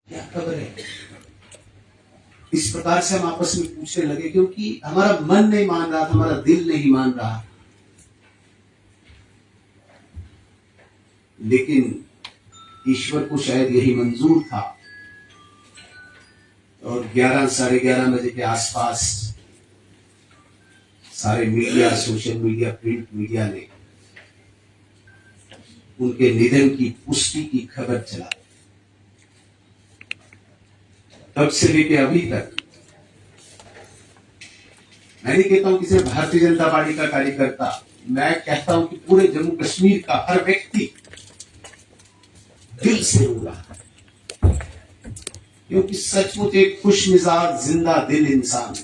क्या खबर है? इस प्रकार से हम आपस में पूछने लगे, क्योंकि हमारा मन नहीं मान रहा था, हमारा दिल नहीं मान रहा। लेकिन ईश्वर को शायद यही मंजूर था, और 11 साढ़े 11 बजे के आसपास सारे media, social media, print media ने उनके निधन की पुष्टि की खबर चला। तब से लेके अभी तक मैं नहीं कहता हूं कि सिर्फ भारतीय जनता पार्टी का कार्यकर्ता, मैं कहता हूं कि पूरे जम्मू कश्मीर का हर व्यक्ति दिल से रो रहा है, क्योंकि सचमुच एक खुश मिजाज जिंदा दिल इंसान।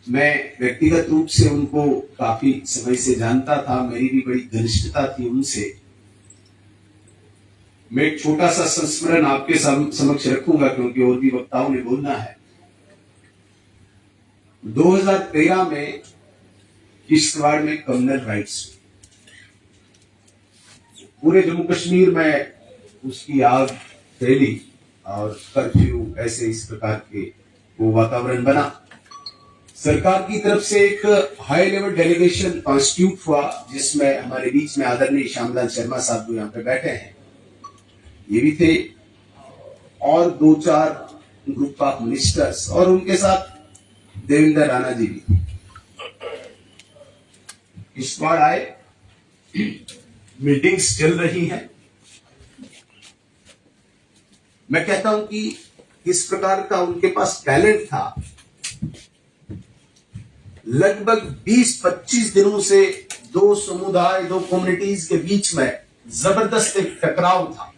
मैं व्यक्तिगत रूप से उनको काफी समय से जानता था, मेरी भी बड़ी घनिष्ठता थी उनसे। मैं एक छोटा सा संस्मरण आपके समक्ष रखूंगा, क्योंकि और भी वक्ताओं ने बोलना है। 2013 में किश्तवाड़ में कम्युनल राइट्स, पूरे जम्मू कश्मीर में उसकी आग फैली और कर्फ्यू, ऐसे इस प्रकार के वो वातावरण बना। सरकार की तरफ से एक हाई लेवल डेलीगेशन कॉन्स्टिट्यूट हुआ, जिसमें हमारे बीच में आदरणीय श्यामलाल शर्मा साहब जो यहाँ पे बैठे हैं ये भी थे, और 2-4 ग्रुप ऑफ मिनिस्टर्स, और उनके साथ देवेंद्र राणा जी भी इस बार आए। मीटिंग्स चल रही हैं। मैं कहता हूं कि किस प्रकार का उनके पास टैलेंट था। लगभग 20-25 दिनों से दो समुदाय, दो कम्युनिटीज के बीच में जबरदस्त एक टकराव था।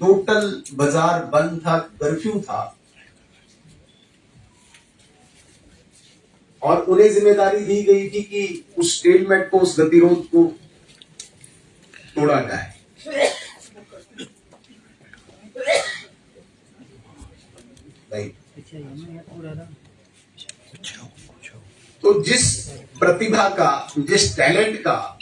टोटल बाजार बंद था, कर्फ्यू था, और उन्हें जिम्मेदारी दी गई थी कि उस स्टेलमेंट को, उस गतिरोध को तोड़ा जाए। तो जिस प्रतिभा का, जिस टैलेंट का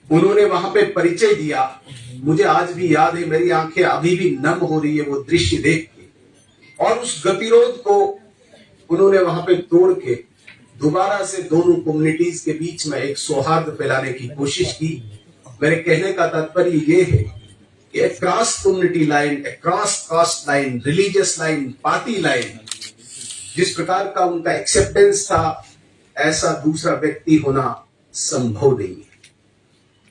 उन्होंने वहां पे परिचय दिया, मुझे आज भी याद है, मेरी आंखें अभी भी नम हो रही है वो दृश्य देख के। और उस गतिरोध को उन्होंने वहां पे तोड़ के दोबारा से दोनों कम्युनिटीज के बीच में एक सौहार्द फैलाने की कोशिश की। मेरे कहने का तात्पर्य ये है कि across community line, across cast line, religious line, party line, जिस प्रकार का उनका एक्सेप्टेंस था, ऐसा दूसरा व्यक्ति होना संभव नहीं है।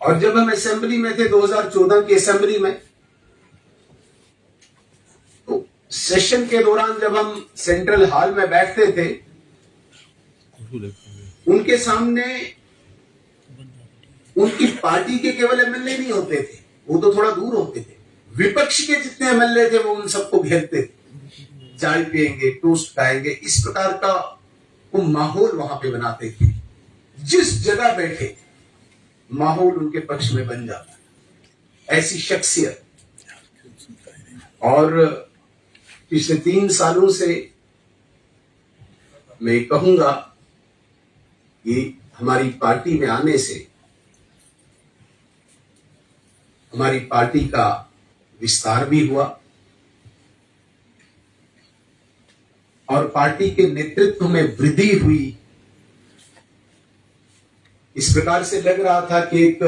और जब हम असेंबली में थे 2014 की असेंबली में, तो सेशन के दौरान जब हम सेंट्रल हॉल में बैठते थे, उनके सामने उनकी पार्टी के केवल एमएलए नहीं होते थे, वो तो थोड़ा दूर होते थे, विपक्ष के जितने एमएलए थे वो उन सबको घेरते थे, चाय पिएंगे, टोस्ट खाएंगे, इस प्रकार का वो माहौल वहां पे बनाते थे। जिस जगह बैठे माहौल उनके पक्ष में बन जाता, ऐसी शख्सियत। और पिछले 3 सालों से मैं कहूंगा कि हमारी पार्टी में आने से हमारी पार्टी का विस्तार भी हुआ, और पार्टी के नेतृत्व में वृद्धि हुई। इस प्रकार से लग रहा था कि एक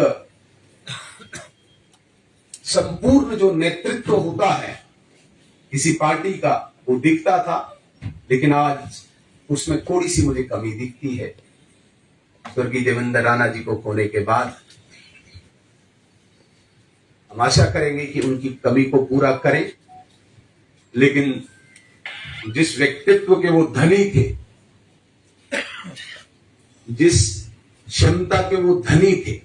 संपूर्ण जो नेतृत्व होता है किसी पार्टी का, वो दिखता था। लेकिन आज उसमें थोड़ी सी मुझे कमी दिखती है। स्वर्गीय देवेंद्र राणा जी को खोने के बाद हम आशा करेंगे कि उनकी कमी को पूरा करें। लेकिन जिस व्यक्तित्व के वो धनी थे, जिस क्षमता के वो धनी थे,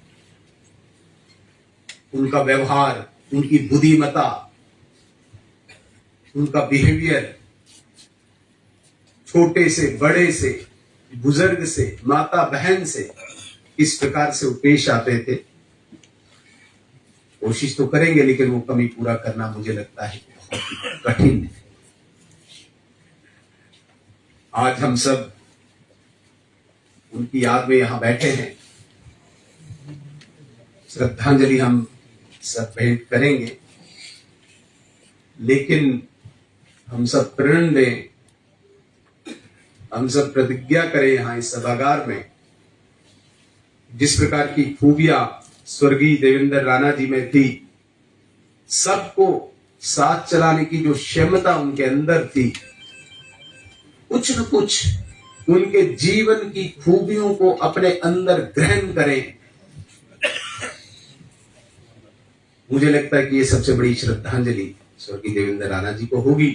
उनका व्यवहार, उनकी बुद्धिमत्ता, उनका बिहेवियर, छोटे से बड़े से, बुजुर्ग से, माता बहन से इस प्रकार से वो पेश आते थे। कोशिश तो करेंगे, लेकिन वो कमी पूरा करना मुझे लगता है बहुत कठिन है। आज हम सब उनकी याद में यहां बैठे हैं, श्रद्धांजलि हम सब भेंट करेंगे, लेकिन हम सब प्रण लें, हम सब प्रतिज्ञा करें यहाँ इस सभागार में, जिस प्रकार की खूबियां स्वर्गीय देवेंद्र राणा जी में थी, सबको साथ चलाने की जो क्षमता उनके अंदर थी, कुछ न कुछ उनके जीवन की खूबियों को अपने अंदर ग्रहण करें। मुझे लगता है कि ये सबसे बड़ी श्रद्धांजलि स्वर्गीय देवेंद्र राणा जी को होगी।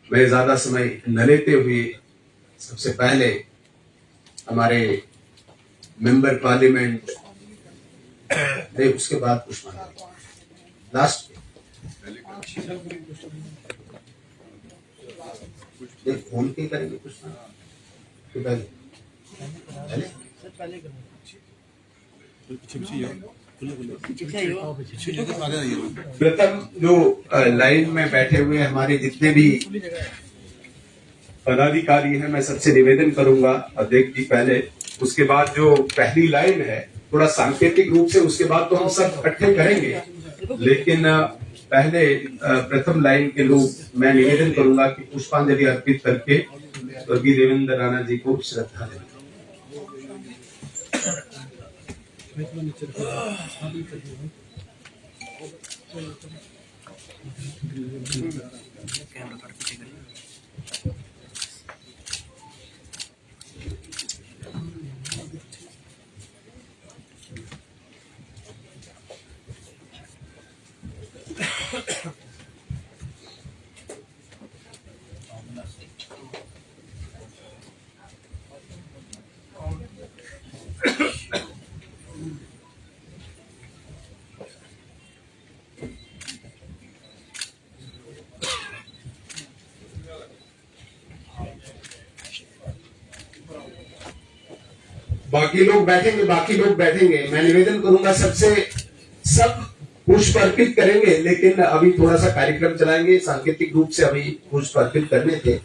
मैं ज्यादा समय न लेते हुए सबसे पहले हमारे मेंबर पार्लियामेंट नहीं, उसके बाद पुष्पांजलि लास्ट फोन के करेंगे पुष्पांजलि प्रथम जो लाइन में बैठे हुए हमारे जितने भी पदाधिकारी हैं, मैं सबसे निवेदन करूंगा अध्यक्ष जी पहले, उसके बाद जो पहली लाइन है थोड़ा सांकेतिक रूप से, उसके बाद तो हम सब इकट्ठे करेंगे, लेकिन पहले प्रथम लाइन के लोग मैं निवेदन करूंगा कि पुष्पांजलि अर्पित करके स्वर्गीय देवेंद्र राणा जी को श्रद्धा दें। बाकी लोग बैठेंगे, मैं निवेदन करूंगा सबसे, सब पुष्प अर्पित करेंगे, लेकिन अभी थोड़ा सा कार्यक्रम चलाएंगे, सांकेतिक रूप से अभी पुष्प अर्पित करने थे,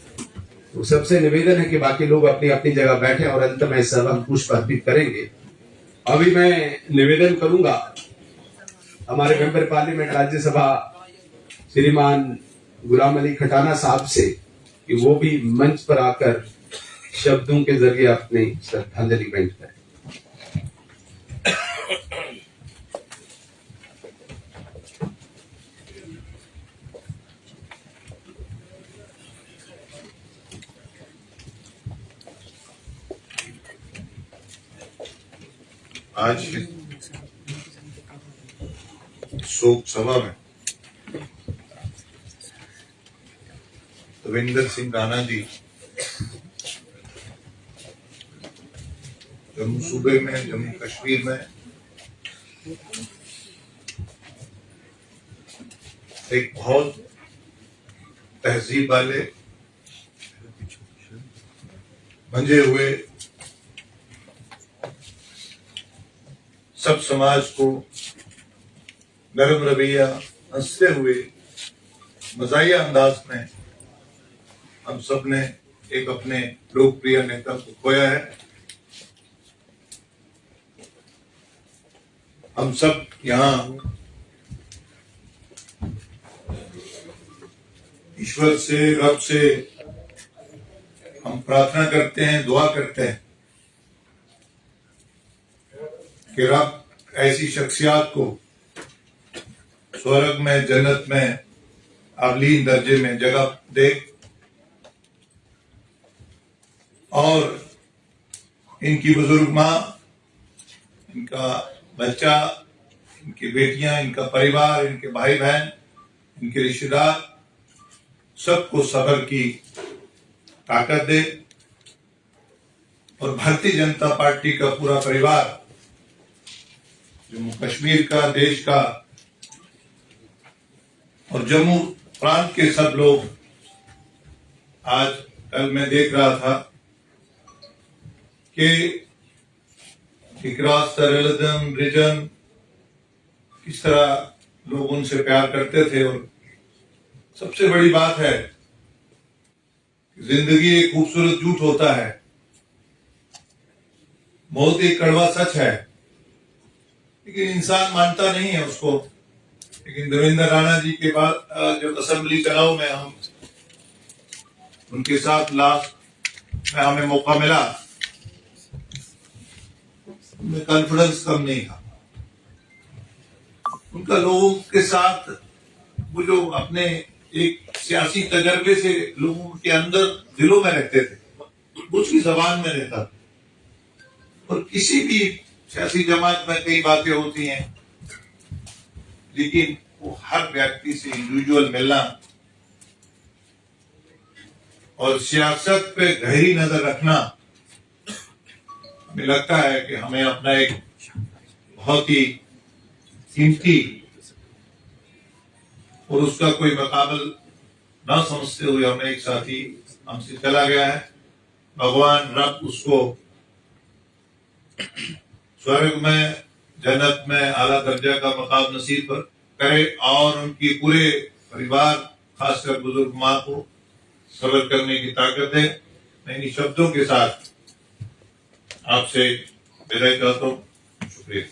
तो सबसे निवेदन है कि बाकी लोग अपनी अपनी जगह बैठे और अंत में सब हम पुष्प अर्पित करेंगे। अभी मैं निवेदन करूंगा हमारे मेंबर पार्लियामेंट राज्यसभा श्रीमान गुलाम अली खटाना साहब से कि वो भी मंच पर आकर शब्दों के जरिए अपनी श्रद्धांजलि भेंट करें। आज शोक सभा में देवेंद्र सिंह राणा जी जम्मू सूबे में, जम्मू कश्मीर में एक बहुत तहजीब वाले मंजे हुए, सब समाज को नरम रवैया, हंसते हुए मजाहिया अंदाज में हम सब ने एक अपने लोकप्रिय नेता को खोया है। हम सब यहाँ ईश्वर से, रब से हम प्रार्थना करते हैं, दुआ करते हैं कि रब ऐसी शख्सियत को स्वर्ग में, जन्नत में, अवलीन दर्जे में जगह दे और इनकी बुजुर्ग माँ, इनका बच्चा, इनकी बेटियां, इनका परिवार, इनके भाई बहन, इनके रिश्तेदार, सबको सब्र की ताकत दे और भारतीय जनता पार्टी का पूरा परिवार, जम्मू कश्मीर का, देश का और जम्मू प्रांत के सब लोग, आज कल मैं देख रहा था कि इकरास सरलदम रिजन किस तरह लोग उनसे प्यार करते थे। और सबसे बड़ी बात है, जिंदगी एक खूबसूरत झूठ होता है, मौत एक कड़वा सच है। लेकिन इंसान मानता नहीं है उसको। लेकिन देवेंद्र राणा जी के बाद जो असेंबली चुनाव में हम उनके साथ लास्ट में हमें मौका मिला, उनमें कॉन्फिडेंस कम नहीं था उनका। लोगों के साथ वो जो अपने एक सियासी तजर्बे से लोगों के अंदर दिलों में रहते थे, उसकी जबान में रहता था। और किसी भी सियासी जमात में कई बातें होती हैं, लेकिन वो हर व्यक्ति से इंडिविजुअल मिलना और सियासत पे गहरी नजर रखना, हमें लगता है कि हमें अपना एक बहुत ही कीमती और उसका कोई मुकाबल ना समझते हुए हमें एक साथी हमसे चला गया है। भगवान रब उसको स्वर्ग में, जन्नत में आला दर्जा का मकाम नसीब करे और उनकी पूरे परिवार, खासकर बुजुर्ग माँ को सब्र करने की ताकत है। मैं इन्हीं शब्दों के साथ आपसे विदाई चाहता हूँ। शुक्रिया।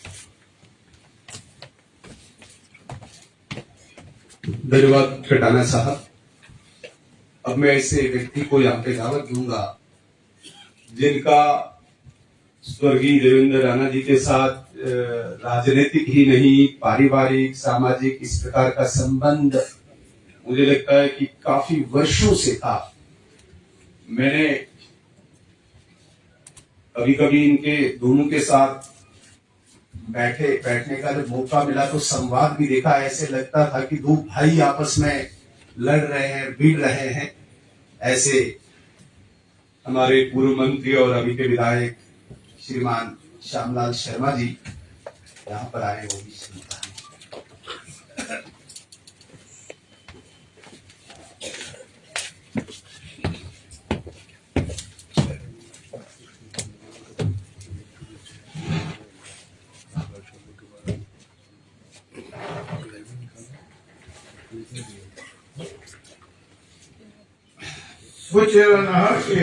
धन्यवाद खटाना साहब। अब मैं ऐसे व्यक्ति को यहाँ पे दावत दूंगा जिनका स्वर्गीय देवेंद्र राणा जी के साथ राजनीतिक ही नहीं, पारिवारिक, सामाजिक इस प्रकार का संबंध मुझे लगता है कि काफी वर्षों से था। मैंने कभी कभी इनके दोनों के साथ बैठने का जब मौका मिला तो संवाद भी देखा। ऐसे लगता था कि दो भाई आपस में लड़ रहे हैं, भिड़ रहे हैं। ऐसे हमारे पूर्व मंत्री और अभी के विधायक श्रीमान श्यामलाल शर्मा जी यहाँ पर आए, वो भी सुनता है। सोच रहा कि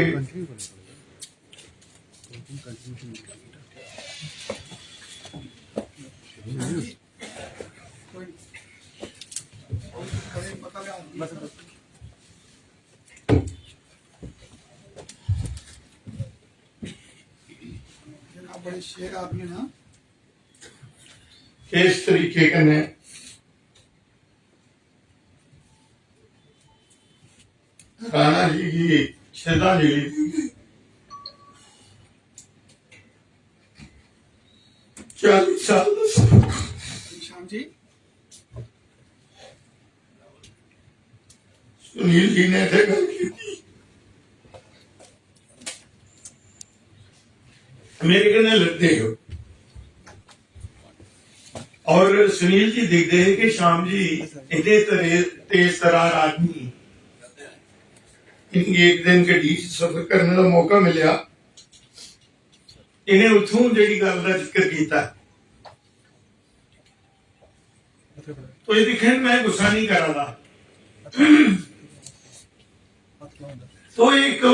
बड़े शेर आदमी ना इस तरीके कने राणा जी की श्रद्धांजलि दी 40 साल श्याम जी। सुनील जी ने तो गल की मेरे कने लगते हो और सुनील जी देखते हैं कि श्याम जी इतने तेज तरार आदमी, इनकी एक दिन गड्डी सफर करने का मौका मिला, इन्हें उथों जी गल का जिक्र किया। तो ये दिखने मैं गुस्सा नहीं कर रहा। तो एक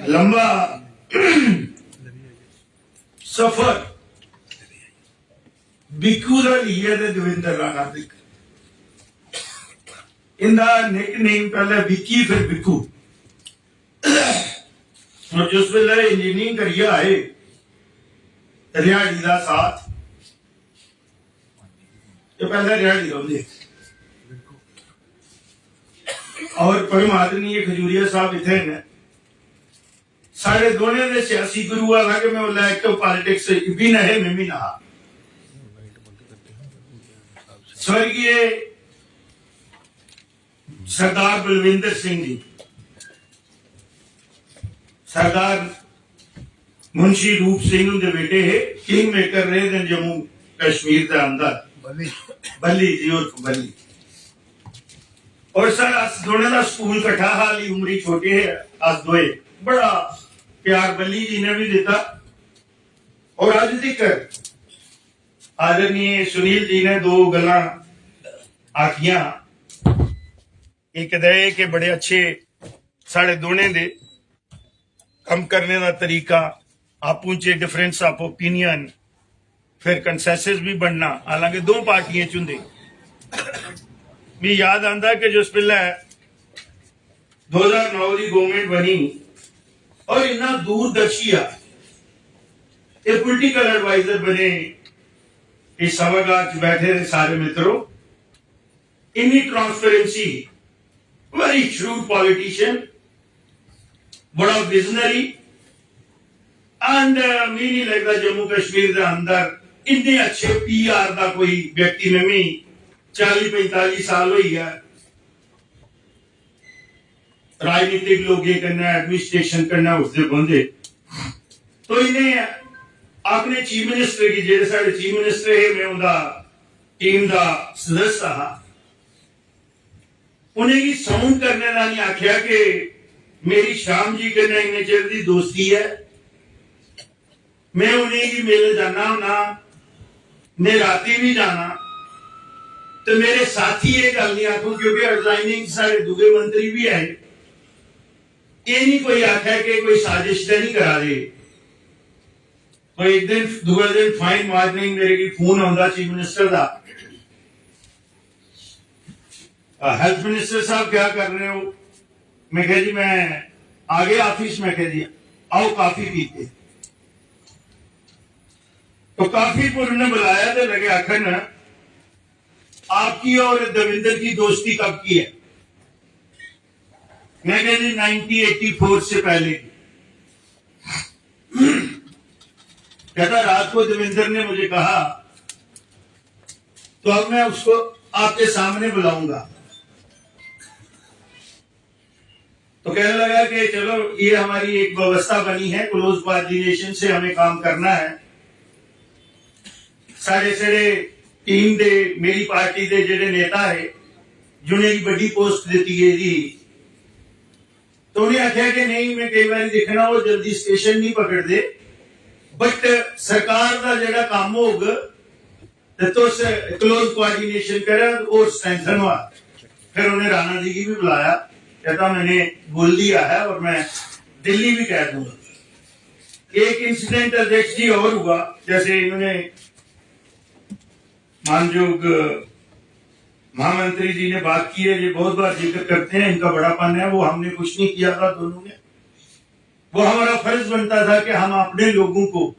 लंबा सफर बिक्कू का लिया देवेंद्र राणा तक। इनका निक नेम पहले विक्की फिर बिक्कू। और जिस वेले इंजीनियरिंग करिए आए रिहाड़ी का साथ, तो पहले रिहाड़ी रोंदे और परमात्मी खजूरिया साहब इतने ने साढ़े दोनों ने सियासी गुरु आ कि मैं बोला एक्टिव पॉलिटिक्स भी ना है, मैं भी ना। स्वर्गीय सरदार बलविंदर सिंह जी, सरदार मुंशी रूप सिंह उनके बेटे है, किंग मेकर रहे थे जम्मू कश्मीर के अंदर, बल्ली जी और बल्ली। और सर अस दोनों का स्कूल कट्ठा, हाली उम्री छोटे है अस दोए, बड़ा प्यार बल्ली जी ने भी देता। और आज तक आदरणीय सुनील जी ने दो गल्लां आखियां, एक दे के बड़े अच्छे साढ़े दोने दे कम करने का तरीका, आपू च डिफरेंस ऑफ ओपीनियन फिर कंसेंसस भी बनना, हालांकि दो पार्टियां चुंदे भी याद आंदा कि जिस वेल्ले 2009 की गवर्नमेंट बनी और इन्ना दूरदर्शी आ ये पोलिटिकल एडवाइजर बने इस सभागार च बैठे थे सारे मित्रों, इन्नी ट्रांसपेरेंसी, वेरी श्रूड पॉलिटिशियन, बड़ा विजनरी एंड मी नहीं लगता जम्मू कश्मीर के अंदर इतने अच्छे PR का कोई व्यक्ति ने भी 40-45 साल हो गया राजनीतिक लोग ये करना, एडमिनिस्ट्रेशन करना उससे बंदे। तो इन्हें अपने चीफ मिनिस्टर की, जेडे साढ़े चीफ मिनिस्टर है, मैं उनका टीम का सदस्य था, उन्हें की साउंड करने का नहीं आख्या कि मेरी श्याम जी के इन्ने चिर की दोस्ती है, मैं उन्हें की मिल जाना होना, मैं राती भी जाना, तो मेरे साथी ये गल नहीं आखो क्योंकि रिजाइनिंग सारे दूसरे मंत्री भी है, ये नहीं कोई आख्या कि कोई साजिश तो नहीं करा रहे। तो एक दिन दूसरे दिन फाइन मॉर्निंग मेरे की फोन आता चीफ मिनिस्टर का, हेल्थ मिनिस्टर साहब क्या कर रहे हो? मैं कह जी मैं आगे ऑफिस में, कह जी आओ काफी पीते। तो काफी को उन्होंने बुलाया तो लगे आखन आपकी और देवेंद्र की दोस्ती कब की है? मैं कह जी 1984 से पहले की। कहता रात को देवेंद्र ने मुझे कहा तो अब मैं उसको आपके सामने बुलाऊंगा। तो कहने लगा कि चलो ये हमारी एक व्यवस्था बनी है, क्लोज कोऑर्डिनेशन से हमें काम करना है। साढ़े साढ़े टीम दे मेरी पार्टी दे जेडे नेता है जिन्हें की बड़ी पोस्ट दी गई थी, तो उन्हें आख्या कि नहीं मैं कई बार देखना वो जल्दी स्टेशन नहीं पकड़ते, बट सरकार का जेड़ा काम होगा तो क्लोज कोऑर्डिनेशन करे और स्ट्रेंथन हुआ। फिर उन्हें राणा जी की भी बुलाया, कहता मैंने बोल दिया है और मैं दिल्ली भी कह दूंगा। एक इंसिडेंट अध्यक्ष जी और हुआ, जैसे इन्होंने मानयोग महामंत्री जी ने बात की है, ये बहुत बार जिक्र करते हैं, इनका बड़ापन है, वो हमने कुछ नहीं किया था दोनों ने। वो हमारा फर्ज बनता था कि हम अपने लोगों को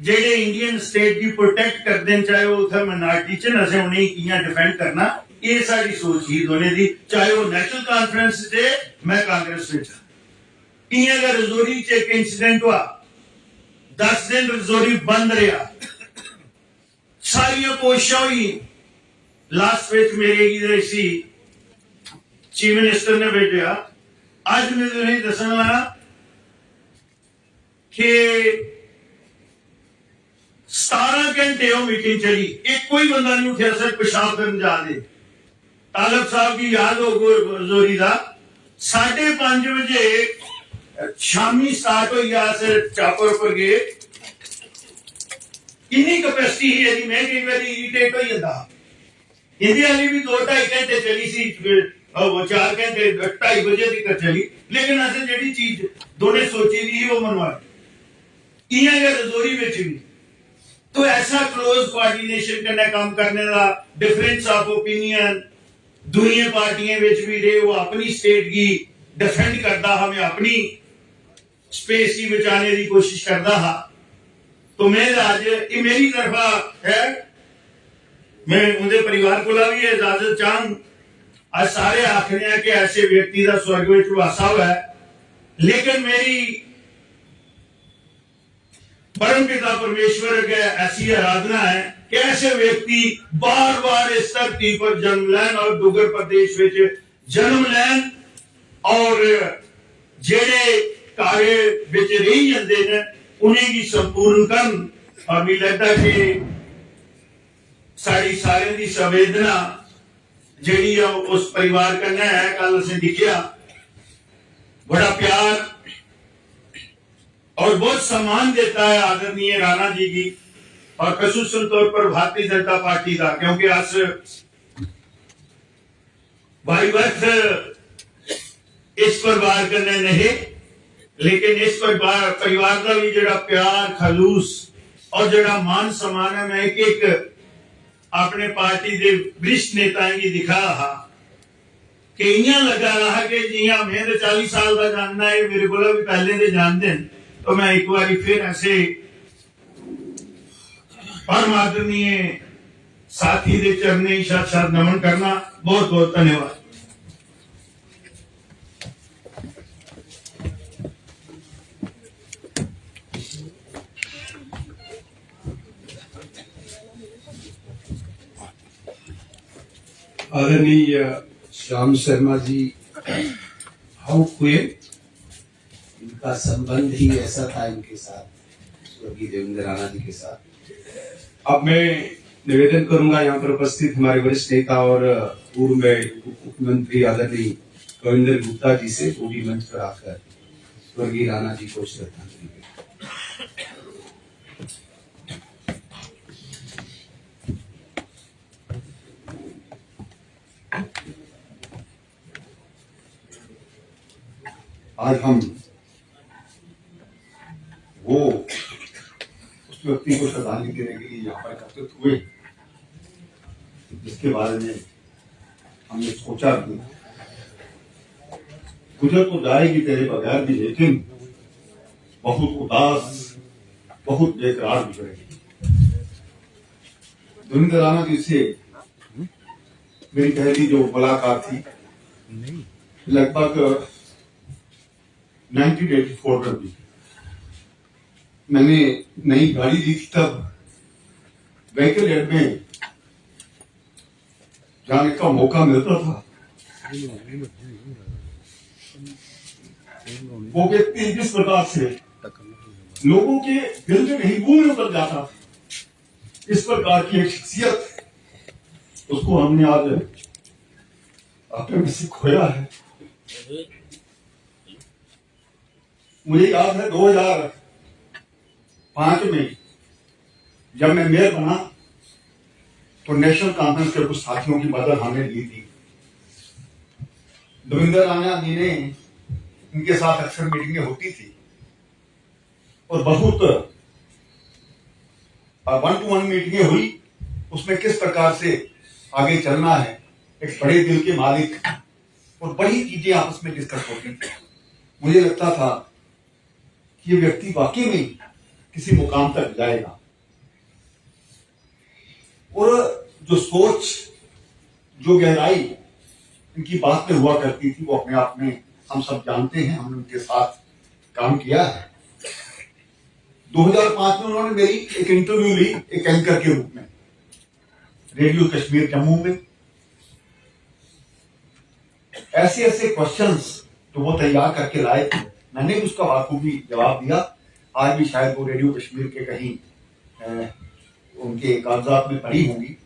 जेडे इंडियन स्टेट की प्रोटेक्ट कर दें, चाहे वो उधर माइनॉरिटी च नसे उन्हें किया डिफेंड करना, ये सारी सोच ही दोनों दी, चाहे वो नेशनल कॉन्फ्रेंस से मैं कांग्रेस में था। इं अगर रजौरी च एक इंसिडेंट हुआ, 10 दिन रजौरी बंद रहा, सारिया कोशिशें हुई, लास्ट में मेरे इसी चीफ मिनिस्टर ने भेजा, आज मैं तुम्हें दसन लगा कि 17 घंटे वो मीटिंग चली, एक कोई बंदा नहीं उठा सर पेशाब करने जा दे। तालब साहब की याद हो जोरी का 5:30 बजे शामी स्टार्ट हो गया, चापर पर गए, इन्नी कैपेसिटी ही यदि मैं कई बार इरिटेट हो जाता। हिंदी वाली भी 2-2.5 घंटे चली सी, 4 घंटे 2:30 बजे तक चली, लेकिन ऐसे जेडी चीज दोने सोची थी वो मनवाई। इं अगर रजौरी में भी तो ऐसा क्लोज कोऑर्डिनेशन करना, काम करने का, डिफरेंस ऑफ ओपिनियन दुनिया पार्टियां भी रहे, वो अपनी स्टेट की डिफेंड करता, हमें अपनी स्पेस की बचाने की कोशिश करता हा। तो मैं आज ये मेरी तरफा है, मैं उनके परिवार को भी इजाजत चाहूं। आज सारे आखने हैं कि ऐसे व्यक्ति का स्वर्ग में वासा हुआ है, लेकिन मेरी परम पिता परमेश्वर के ऐसी आराधना है कि ऐसे व्यक्ति बार बार इस धरती पर जन्म लैन और डुगर प्रदेश में जन्म लैन और जेड़े कार्य विच रही जाते हैं उन्हें की संपूर्ण करन। और मुझे लगता है कि साड़ी सारे की संवेदना जेड़ी उस परिवार कन्नै है, कल असें दिखिया बड़ा प्यार और बहुत सम्मान देता है आदरणीय राणा जी की और खसूसन तौर पर भारतीय जनता पार्टी का, क्योंकि अस बाई बर्थ इस परिवार कन्नै नहीं, लेकिन इस परिवार का भी जड़ा प्यार खलूस और जड़ा मान सम्मान है मैं एक अपने पार्टी के वरिष्ठ नेताएं की दिखा रहा कि इं लगा रहा कि जियां मैं तो 40 साल का जानना है मेरे को भी पहले से जानते हैं तो मैं एक बार फिर ऐसे परम आदरणीय साथी के चरणे साथ नमन करना। बहुत बहुत धन्यवाद। आदरणीय श्याम शर्मा जी भावुक हुए। इनका संबंध ही ऐसा था इनके साथ, स्वर्गीय देवेंद्र राणा जी के साथ। अब मैं निवेदन करूंगा यहाँ पर उपस्थित हमारे वरिष्ठ नेता और पूर्व में मुख्यमंत्री आदरणीय कविंदर गुप्ता जी से, वो भी मंच पर आकर स्वर्गीय राणा जी को श्रद्धांजलि दें। आज हम वो उस व्यक्ति को श्रद्धांजलि देने के लिए यहाँ पर एकत्रित हुए जिसके बारे में हमने सोचा भी गुजर तो जाएगी तेरे बगैर भी, लेकिन बहुत उदास बहुत बेकरार गुजरेगी। देवेंद्र राणा जी से मेरी पहली जो मुलाकात थी लगभग 1984 में भी। मैंने नई गाड़ी ली थी, तब व्हीकल एड में जाने का मौका मिलता था। वो व्यक्ति जिस प्रकार से लोगों के दिल में नहीं भूल में उतर जाता था, इस प्रकार की एक शख्सियत, उसको हमने आज अपने में से खोया है। मुझे याद है 2005 में जब मैं मेयर बना तो नेशनल कॉन्फ्रेंस के कुछ साथियों की मदद हमने ली थी। देवेंद्र राणा जी ने, इनके साथ अक्सर मीटिंगें होती थी और बहुत 1-to-1 मीटिंगें हुई। उसमें किस प्रकार से आगे चलना है, एक बड़े दिल के मालिक, और बड़ी चीजें आपस में डिस्कस होती थी। मुझे लगता था कि ये व्यक्ति वाकई में किसी मुकाम तक जाएगा। और जो सोच, जो गहराई इनकी बात में हुआ करती थी, वो अपने आप में हम सब जानते हैं। हमने उनके साथ काम किया है। 2005 में उन्होंने मेरी एक इंटरव्यू ली एक एंकर के रूप में रेडियो कश्मीर जम्मू में। ऐसे ऐसे क्वेश्चंस जो वो तैयार करके लाए थे, मैंने भी उसका बाखूबी जवाब दिया। आज भी शायद वो रेडियो कश्मीर के कहीं उनके कागजात में पड़ी होंगी।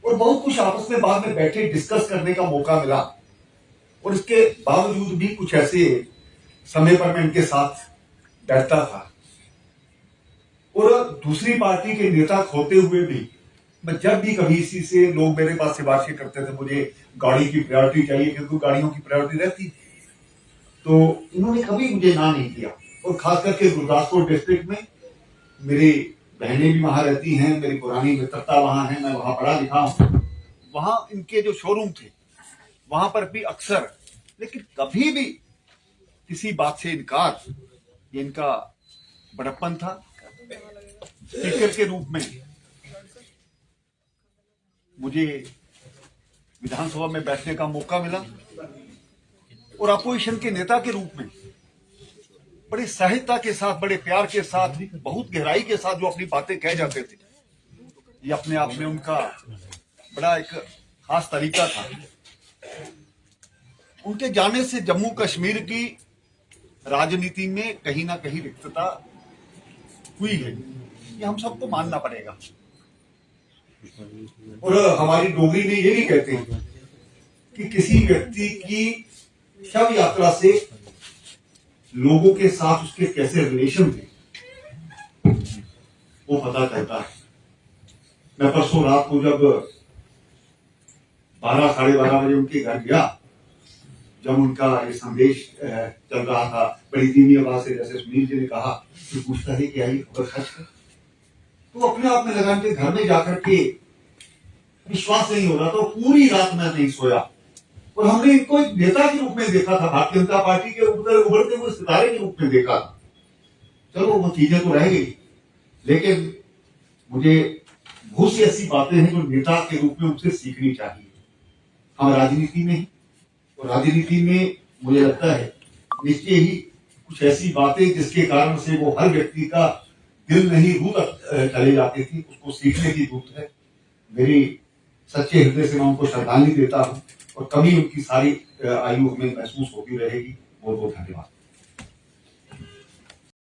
और बहुत कुछ आपस में बाद में बैठे डिस्कस करने का मौका मिला। और इसके बावजूद भी कुछ ऐसे समय पर मैं इनके साथ बैठता था। और दूसरी पार्टी के नेता होते हुए भी मैं जब भी कभी इसी से लोग मेरे पास से बातचीत करते थे, मुझे गाड़ी की प्रायोरिटी चाहिए क्योंकि गाड़ियों की प्रायोरिटी रहती, तो इन्होंने कभी मुझे ना नहीं किया। और खास करके गुरदासपुर डिस्ट्रिक्ट में मेरी बहनें भी वहां रहती हैं, मेरी पुरानी मित्रता वहां है, मैं वहां पढ़ा लिखा हूं। वहां इनके जो शोरूम थे वहां पर भी अक्सर, लेकिन कभी भी किसी बात से इनकार, ये इनका बड़प्पन था। स्पीकर के रूप में मुझे विधानसभा में बैठने का मौका मिला और अपोजिशन के नेता के रूप में बड़ी सहजता के साथ, बड़े प्यार के साथ, बहुत गहराई के साथ जो अपनी बातें कह जाते थे, ये अपने आप में उनका बड़ा एक खास तरीका था। उनके जाने से जम्मू कश्मीर की राजनीति में कहीं ना कहीं रिक्तता हुई है, ये हम सबको मानना पड़ेगा। और हमारी डोगरी में ये भी कहते हैं कि किसी व्यक्ति की शव यात्रा से लोगों के साथ उसके कैसे रिलेशन थे वो पता चलता है। मैं परसों रात को जब 12 साढ़े 12 बजे उनके घर गया जब उनका ये संदेश चल रहा था बड़ी धीमी आवाज से, जैसे सुनील जी ने कहा, तो पूछता है कि आई खबर सच है, तो अपने आप में लगा के घर में जाकर के विश्वास नहीं हो रहा था, पूरी रात मैं नहीं सोया। और हमने इनको एक नेता के रूप में देखा था, भारतीय जनता पार्टी के उभरते हुए सितारे के रूप में देखा था। चलो वो चीजें तो रह गई, लेकिन मुझे बहुत सी ऐसी बातें हैं जो नेता के रूप में उनसे सीखनी चाहिए। हम राजनीति में हैं, और राजनीति में मुझे लगता है निश्चय ही कुछ ऐसी बातें जिसके कारण से वो हर व्यक्ति का दिल नहीं रूह तक चले जाती थी, उसको सीखने की जरूरत है। मेरी सच्चे हृदय से मैं उनको श्रद्धांजलि देता हूँ, और कभी उनकी सारी आयु हमें महसूस होती रहेगी। बहुत बहुत धन्यवाद।